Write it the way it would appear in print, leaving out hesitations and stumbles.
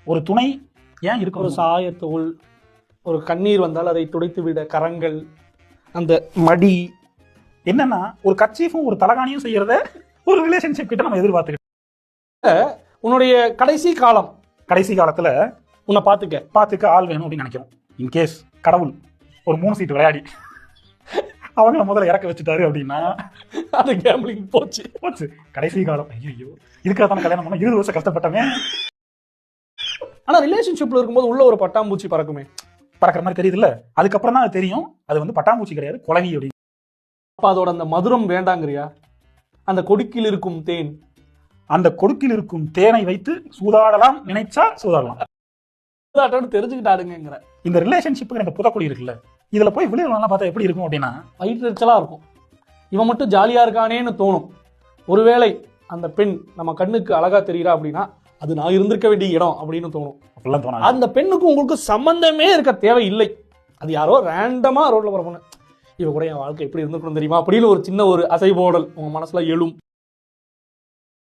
ஒரு துணை ஏன் இருக்கும்? ஒரு சாயத்தோல், ஒரு கண்ணீர் வந்தால் அதை துடைத்து விட கரங்கள், அந்த மடி, என்னன்னா ஒரு கர்ச்சீஃபும் ஒரு தலகாணியும் செய்யறத ஒரு ரிலேஷன்ஷிப் கிட்ட நம்ம எதிர்பார்த்துக்கிட்டு உன்னுடைய கடைசி காலம், கடைசி காலத்துல உன்னை பார்த்துக்க ஆள் வேணும் அப்படின்னு நினைக்கிறோம். இன்கேஸ் கடவுள் ஒரு 3 சீட்டு விளையாடி அவங்கள முதல்ல இறக்க வச்சுட்டாரு அப்படின்னா அது கேம்பிளிங் போச்சு. கடைசி காலம். ஐயோ, இதுக்காக தானே கல்யாணம் பண்ண 20 வருஷம் கஷ்டப்பட்டமே. ஆனா ரிலேஷன்ஷிப்ல இருக்கும்போது உள்ள ஒரு பட்டாம்பூச்சி பறக்குமே, பறக்கிற மாதிரி தெரியுதுல்ல, அதுக்கப்புறம் தான் தெரியும் அது வந்து பட்டாம்பூச்சி கிடையாது, குழவி அப்படின்னு. அப்ப அதோட அந்த மதுரம் வேண்டாங்கிறியா? அந்த கொடுக்கில் இருக்கும் தேன், அந்த கொடுக்கில் இருக்கும் தேனை வைத்து சூதாடலாம் நினைச்சா சூதாடலாம். தெரிஞ்சுக்கிட்டாருங்கிற இந்த ரிலேஷன்ஷிப்புக்கு இந்த புதக்குடி இருக்குல்ல, இதுல போய் விளையாடலாம் பார்த்தா எப்படி இருக்கும் அப்படின்னா வயிற்றுச்சலா இருக்கும். இவன் மட்டும் ஜாலியா இருக்கானேன்னு தோணும். ஒருவேளை அந்த பெண் நம்ம கண்ணுக்கு அழகா தெரியுறா அப்படின்னா அது நான் இருந்திருக்க வேண்டிய இடம் அப்படின்னு தோணும். அந்த பெண்ணுக்கு உங்களுக்கு சம்பந்தமே இருக்க தேவையில்லை. அது யாரோ ரேண்டமா ரோட்ல போற பொண்ணு, இவ கூட என் வாழ்க்கை எப்படி இருந்திருக்கணும் தெரியுமா அப்படின்னு ஒரு சின்ன ஒரு அசைபோடல் உங்க மனசுல எழும்.